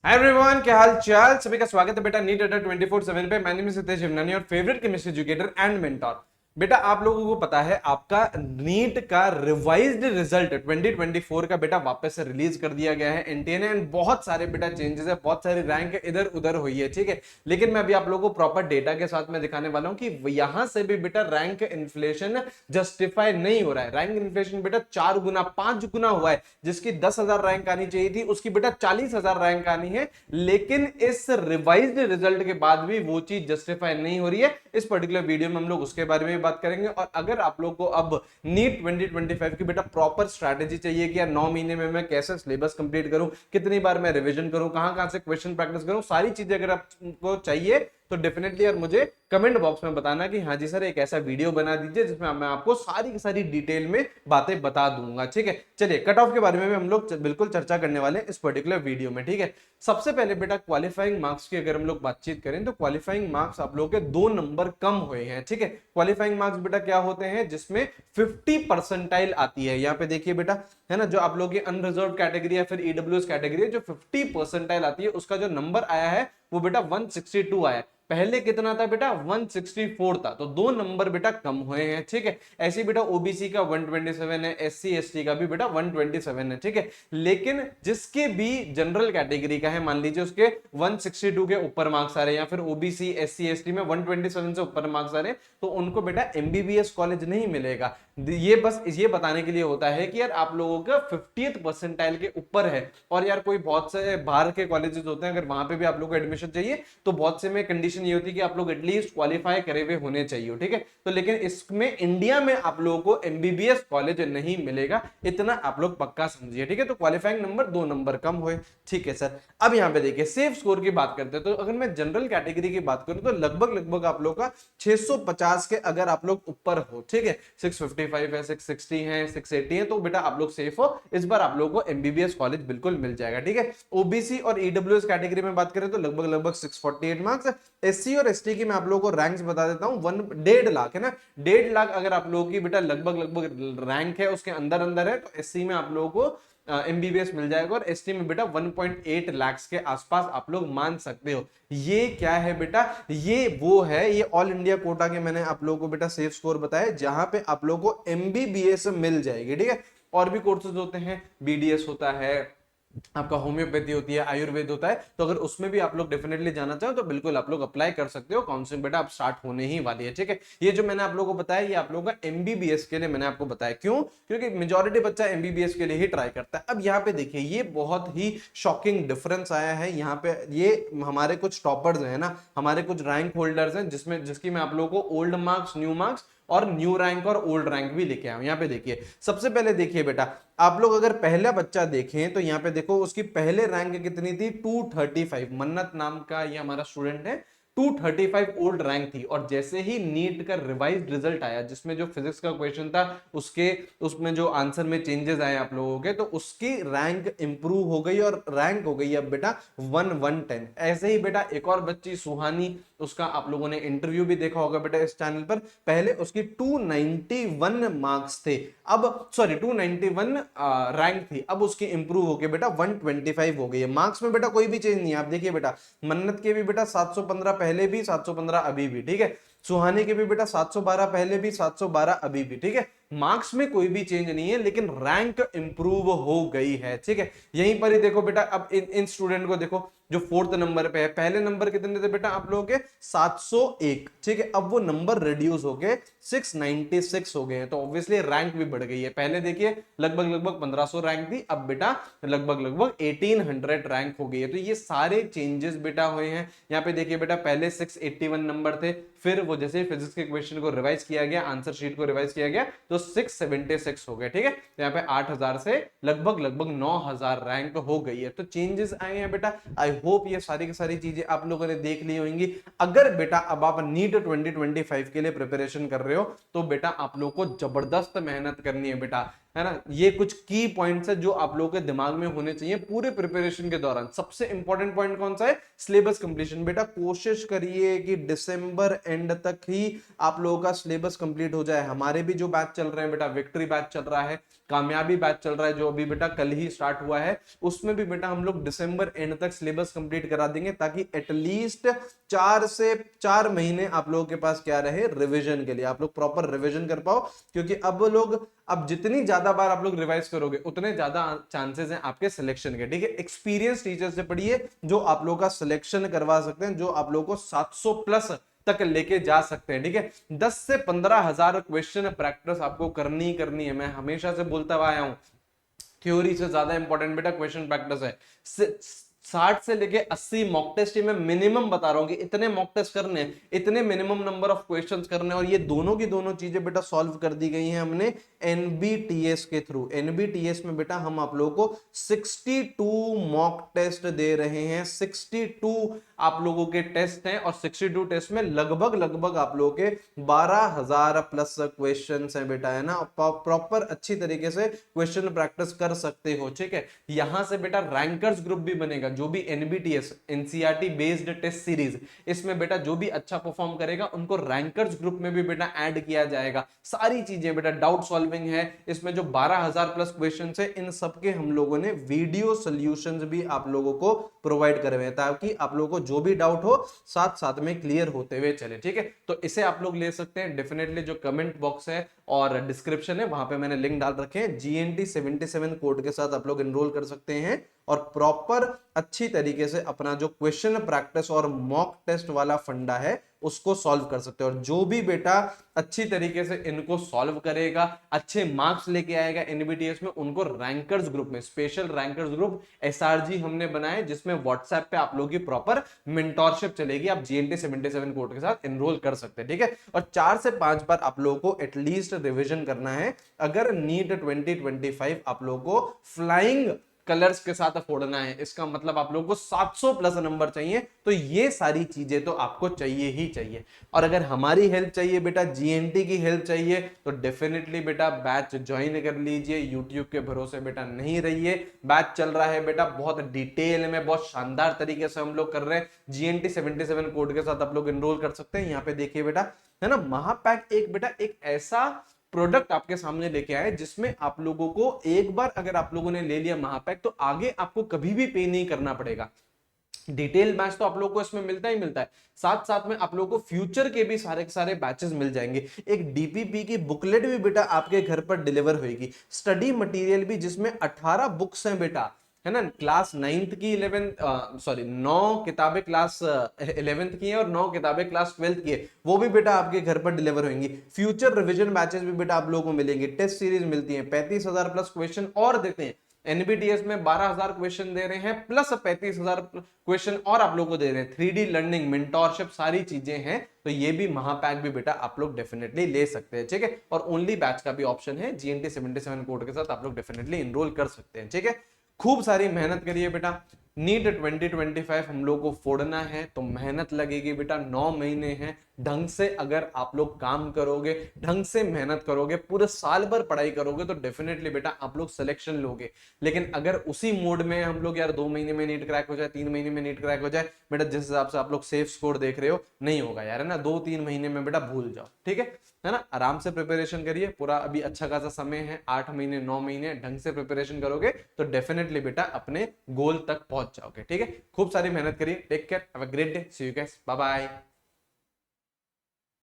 Hi everyone, क्या हाल चाल। सभी का स्वागत है बेटा नीट अड्डा 24/7 पे। मैं नेम इज हितेश हिमनानी और favourite chemistry educator and mentor. बेटा आप लोगों को पता है आपका नीट का रिवाइज्ड रिजल्ट 2024 का बेटा वापस से रिलीज कर दिया गया है एनटीए ने। एंड बहुत सारे बेटा चेंजेस है, बहुत सारी रैंक इधर उधर हुई है, ठीक है। लेकिन मैं अभी आप लोगों को प्रॉपर डेटा के साथ में दिखाने वाला हूं कि यहां से भी बेटा रैंक इन्फ्लेशन जस्टिफाई नहीं हो रहा है। रैंक इन्फ्लेशन बेटा 4 गुना 5 गुना हुआ है। जिसकी 10,000 रैंक आनी चाहिए थी उसकी बेटा 40,000 रैंक आनी है। लेकिन इस रिवाइज्ड रिजल्ट के बाद भी वो चीज जस्टिफाई नहीं हो रही है। इस पर्टिकुलर वीडियो में हम लोग उसके बारे में बात करेंगे। और अगर आप लोग को अब नीट 2025 की बेटा प्रॉपर स्ट्रैटेजी चाहिए कि यार 9 महीने में मैं कैसे सिलेबस कंप्लीट करूं, कितनी बार मैं रिवीजन करूं, कहां कहां से क्वेश्चन प्रैक्टिस करूं, सारी चीजें अगर आपको चाहिए तो डेफिनेटली यार मुझे कमेंट बॉक्स में बताना कि हाँ जी सर एक ऐसा वीडियो बना दीजिए जिसमें मैं आपको सारी की सारी डिटेल में बातें बता दूंगा, ठीक है। चलिए कट ऑफ के बारे में भी हम लोग बिल्कुल चर्चा करने वाले हैं इस पर्टिकुलर वीडियो में, ठीक है। सबसे पहले बेटा क्वालिफाइंग मार्क्स की अगर हम लोग बातचीत करें तो क्वालिफाइंग मार्क्स आप लोगों के 2 नंबर कम हुए हैं, ठीक है। क्वालिफाइंग मार्क्स बेटा क्या होते हैं जिसमें 50 परसेंटाइल आती है। यहाँ पे देखिए बेटा, है ना, जो आप लोग की अनरिजर्व कैटेगरी या फिर ईडब्ल्यूएस कैटेगरी है, जो 50 परसेंटाइल आती है उसका जो नंबर आया है वो बेटा 162 आया है। पहले कितना था बेटा 164 था, तो 2 नंबर बेटा कम हुए हैं, ठीक है। ऐसे बेटा ओबीसी का 127 है, एससी एसटी का भी बेटा 127 है, ठीक है। लेकिन जिसके भी जनरल कैटेगरी का है, मान लीजिए उसके 162 के ऊपर मार्क्स आ रहे हैं या फिर ओबीसी एससी एसटी में 127 से ऊपर मार्क्स आ रहे हैं, तो उनको बेटा एमबीबीएस कॉलेज नहीं मिलेगा। ये बस ये बताने के लिए होता है कि यार आप लोगों का 50th परसेंटाइल के ऊपर है। और यार कोई बहुत से बाहर के कॉलेजेस होते हैं, अगर वहां पे भी आप लोग को एडमिशन चाहिए तो बहुत से में कंडीशन ये होती है कि आप लोग एटलीस्ट क्वालिफाई करे हुए होने चाहिए, ठीक है। तो लेकिन इसमें इंडिया में आप लोगों को एमबीबीएस कॉलेज नहीं मिलेगा, इतना आप लोग पक्का समझिए, ठीक है। तो क्वालिफाइंग नंबर 2 नंबर कम हुए, ठीक है सर। अब यहाँ पे देखिए सेफ स्कोर की बात करते हैं, तो अगर मैं जनरल कैटेगरी की बात करूं तो लगभग लगभग आप लोग का 650 के अगर आप लोग ऊपर हो, ठीक है, 655 है, 660 है, 680 है, तो बेटा आप लोग सेफ हो। इस बार आप लोगों को एमबीबीएस कॉलेज बिल्कुल मिल जाएगा, ठीक है। ओबीसी और ईडब्ल्यूएस कैटेगरी में बात करें तो लगभग लगभग 648 मार्क्स। एससी और एसटी की मैं आप लोगों को रैंक्स बता देता हूं, 1.5 लाख है ना, 1.5 लाख अगर आप लोगों की बेटा लगभग लगभग रैंक है उसके अंदर अंदर है, तो एससी में आप लोगों को एमबीबीएस मिल जाएगा। और एसटी में बेटा 1.8 लाख के आसपास आप लोग मान सकते हो। ये क्या है बेटा, ये वो है, ये ऑल इंडिया कोटा के मैंने आप लोगों को बेटा सेफ स्कोर बताया जहां पे आप लोगों को एमबीबीएस मिल जाएगी, ठीक है। और भी कोर्सेज होते हैं, बीडीएस होता है, आपका होम्योपैथी होती है, आयुर्वेद होता है, तो अगर उसमें भी आप लोग डेफिनेटली जाना चाहो तो बिल्कुल आप लोग अप्लाई कर सकते हो। काउंसलिंग बेटा अब स्टार्ट होने ही वाली है, ठीक है। ये जो मैंने आप लोगों को बताया ये आप लोगों का एमबीबीएस के लिए मैंने आपको बताया, क्यों, क्योंकि मेजोरिटी बच्चा एमबीबीएस के लिए ही ट्राई करता है। अब यहाँ पे देखिए ये बहुत ही शॉकिंग डिफरेंस आया है यहाँ पे। ये हमारे कुछ टॉपर्स है ना, हमारे कुछ रैंक होल्डर्स हैं जिसमें जिसकी मैं आप लोगों को ओल्ड मार्क्स, न्यू मार्क्स और न्यू रैंक और ओल्ड रैंक भी लेके आया हूं। यहाँ पे देखिए सबसे पहले देखिए बेटा, आप लोग अगर पहला बच्चा देखें तो यहाँ पे देखो उसकी पहले रैंक कितनी थी, 235। मन्नत नाम का ये हमारा स्टूडेंट है, 235 ओल्ड रैंक थी। और जैसे ही नीट का रिवाइज्ड रिजल्ट आया जिसमें जो फिजिक्स का क्वेश्चन था उसके उसमें जो आंसर में चेंजेस आए आप लोगों के, तो उसकी रैंक इंप्रूव हो गई और रैंक हो गई अब बेटा 1110। ऐसे ही बेटा एक और बच्ची सुहानी, उसका आप लोगों ने इंटरव्यू भी देखा होगा बेटा इस चैनल पर। पहले उसकी 291 मार्क्स थे, अब सॉरी 291 रैंक थी, अब उसकी इंप्रूव होके बेटा 125 हो गई है। मार्क्स में बेटा कोई भी चेंज नहीं है। आप देखिए बेटा मन्नत के भी बेटा 715 पहले भी, 715 अभी भी, ठीक है। सुहाने के भी बेटा 712 पहले भी, 712 अभी भी, ठीक है। मार्क्स में कोई भी चेंज नहीं है लेकिन रैंक इंप्रूव हो गई है, ठीक है। यहीं पर ही देखो बेटा, अब इन स्टूडेंट को देखो जो 4th नंबर पे है। पहले नंबर कितने थे बेटा आप लोगों के 701, ठीक है। अब वो नंबर रिड्यूस हो गए 696 हो गए हैं, तो ऑब्वियसली रैंक भी बढ़ गई है। पहले देखिए लगभग लगभग 1500 रैंक थी, अब बेटा लगभग लगभग 1800 रैंक हो गई है। तो ये सारे चेंजेस बेटा हुए हैं। यहाँ पे देखिए बेटा पहले 681 नंबर थे, फिर वो जैसे फिजिक्स के क्वेश्चन को रिवाइज किया गया, आंसर शीट को रिवाइज किया गया, तो 676 हो गए, ठीक है। तो यहाँ पे 8000 से लगभग लगभग 9000 रैंक हो गई है। तो चेंजेस आए हैं बेटा। आई होप ये सारी की सारी चीजें आप लोगों ने देख ली होंगी। अगर बेटा अब आप नीट 2025 के लिए प्रिपरेशन कर रहे हो तो बेटा आप लोग को जबरदस्त मेहनत करनी है बेटा। है ना। ये कुछ की पॉइंट्स है जो आप लोगों के दिमाग में होने चाहिए पूरे प्रिपरेशन के दौरान। सबसे इंपॉर्टेंट पॉइंट कौन सा है? Syllabus completion. बेटा कोशिश करिए कि दिसंबर एंड तक ही आप लोगों का सिलेबस कंप्लीट हो जाए। हमारे भी जो बैच चल रहे हैं बेटा, विक्ट्री बैच चल रहा है, कामयाबी बैच चल रहा है जो अभी बेटा कल ही स्टार्ट हुआ है, उसमें भी बेटा हम लोग दिसंबर एंड तक सिलेबस कंप्लीट करा देंगे, ताकि एटलीस्ट 4 से 4 महीने आप लोगों के पास क्या रहे, रिवीजन के लिए आप लोग प्रॉपर रिवीजन कर पाओ। क्योंकि अब जितनी ज्यादा बार आप लोग रिवाइज करोगे उतने ज्यादा चांसेस हैं आपके सिलेक्शन के। ठीक है, एक्सपीरियंस टीचर से पढ़िए जो आप लोगों का सिलेक्शन करवा सकते हैं, जो आप लोगों को 700 प्लस तक लेके जा सकते हैं। ठीक है, 10 से 15 हजार क्वेश्चन प्रैक्टिस आपको करनी है। मैं हमेशा से बोलता हुआ आया हूं, थ्योरी से ज्यादा इंपॉर्टेंट बेटा क्वेश्चन प्रैक्टिस है। 60 से लेके 80 मॉक टेस्ट, मैं मिनिमम बता रहा हूं कि इतने मॉक टेस्ट करने, इतने मिनिमम नंबर ऑफ क्वेश्चंस करने, और ये दोनों की दोनों चीजें बेटा सॉल्व कर दी गई हैं हमने एनबीटीएस के थ्रू। एनबीटीएस में बेटा हम आप लोगों को 62 मॉक टेस्ट दे रहे हैं। 62 आप लोगों के टेस्ट हैं, और 62 टेस्ट में लगभग आप लोगों के 12,000 प्लस क्वेश्चन है बेटा, है ना। प्रॉपर अच्छी तरीके से क्वेश्चन प्रैक्टिस कर सकते हो। ठीक है, यहां से बेटा रैंकर्स ग्रुप भी बनेगा, जो भी एनबीटीएस एनसीईआरटी बेस्ड टेस्ट सीरीज, इसमें बेटा जो भी अच्छा परफॉर्म करेगा उनको रैंकर्स ग्रुप में भी बेटा ऐड किया जाएगा। सारी चीजें बेटा डाउट सॉल्विंग है इसमें, जो 12,000 प्लस क्वेश्चन है इन सबके हम लोगों ने वीडियो सोल्यूशंस भी आप लोगों को प्रोवाइड करे हुए, ताकि आप लोगों को जो भी डाउट हो साथ साथ में क्लियर होते हुए चले। ठीक है, तो इसे आप लोग ले सकते हैं डेफिनेटली। जो कमेंट बॉक्स है और डिस्क्रिप्शन है वहां पे मैंने लिंक डाल रखे हैं, GNT 77 कोड के साथ आप लोग एनरोल कर सकते हैं, और प्रॉपर अच्छी तरीके से अपना जो क्वेश्चन प्रैक्टिस और मॉक टेस्ट वाला फंडा है उसको सॉल्व कर सकते हो। और जो भी बेटा अच्छी तरीके से इनको सॉल्व करेगा, अच्छे मार्क्स लेके आएगा एनबीटीएस में, उनको रैंकर्स ग्रुप में, स्पेशल रैंकर्स ग्रुप SRG हमने बनाए, जिसमें व्हाट्सएप पे आप लोगों की प्रॉपर मेंटोरशिप चलेगी। आप GNT 77 कोड के साथ एनरोल कर सकते हैं। ठीक है, और 4 से 5 बार आप लोगों को एटलीस्ट रिवीजन करना है अगर नीट 2025 आप लोगों को फ्लाइंग कलर्स के साथ फोड़ना है। इसका मतलब आप लोगों को 700 प्लस नंबर चाहिए, तो ये सारी चीजें तो आपको चाहिए ही चाहिए। और अगर हमारी हेल्प चाहिए बेटा, GNT की हेल्प चाहिए, तो डेफिनेटली बेटा बैच ज्वाइन कर लीजिए। यूट्यूब के भरोसे बेटा नहीं रहिए, बैच चल रहा है बेटा बहुत डिटेल में, बहुत शानदार तरीके से हम लोग कर रहे हैं। GNT 77 कोड के साथ आप लोग एनरोल कर सकते हैं। यहाँ पे देखिए बेटा, है ना, महापैक एक बेटा एक ऐसा प्रोडक्ट आपके सामने लेके आए जिसमें आप लोगों को एक बार अगर आप लोगों ने ले लिया महापैक, तो आगे आपको कभी भी पे नहीं करना पड़ेगा। डिटेल बैच तो आप लोगों को इसमें मिलता ही मिलता है, साथ साथ में आप लोगों को फ्यूचर के भी सारे के सारे बैचेस मिल जाएंगे। एक डीपीपी की बुकलेट भी बेटा आपके घर पर डिलीवर होगी, स्टडी मटेरियल भी जिसमें 18 बुक्स हैं बेटा, है ना। क्लास 9th की 9 किताबें क्लास 11th की है, और 9 किताबें क्लास 12th की है, वो भी बेटा आपके घर पर डिलीवर होंगी। फ्यूचर रिवीजन बैचेस भी बेटा आप लोगों को मिलेंगे, टेस्ट सीरीज मिलती है, 35,000 प्लस क्वेश्चन और देते हैं। एनबीटीएस में 12,000 क्वेश्चन दे रहे हैं, प्लस 35,000 क्वेश्चन और आप लोग को दे रहे हैं। 3D लर्निंग, मेंटोरशिप, सारी चीजें हैं। तो ये भी महापैक भी बेटा आप लोग डेफिनेटली ले सकते हैं। ठीक है, और ओनली बैच का भी ऑप्शन है, GNT 77 कोड के साथ आप लोग डेफिनेटली एनरोल कर सकते हैं। ठीक है, खूब सारी मेहनत करिए बेटा। नीट 2025 हम लोग को फोड़ना है, तो मेहनत लगेगी बेटा। 9 महीने हैं, ढंग से अगर आप लोग काम करोगे, ढंग से मेहनत करोगे, पूरे साल भर पढ़ाई करोगे, तो डेफिनेटली बेटा आप लोग सिलेक्शन लोगे। लेकिन अगर उसी मोड में हम लोग यार 2 महीने में नीट क्रैक हो जाए, 3 महीने में नीट क्रैक हो जाए, बेटा जिस हिसाब से आप लोग सेफ स्कोर देख रहे हो नहीं होगा यार, है ना। 2-3 महीने में बेटा भूल जाओ। ठीक है ना, आराम से प्रिपरेशन करिए। पूरा अभी अच्छा खासा समय है, 8 महीने 9 महीने, ढंग से प्रिपरेशन करोगे तो डेफिनेटली बेटा अपने गोल तक पहुंच जाओगे। ठीक है, खूब सारी मेहनत करिए। Take care, have a great day, see you guys, bye bye.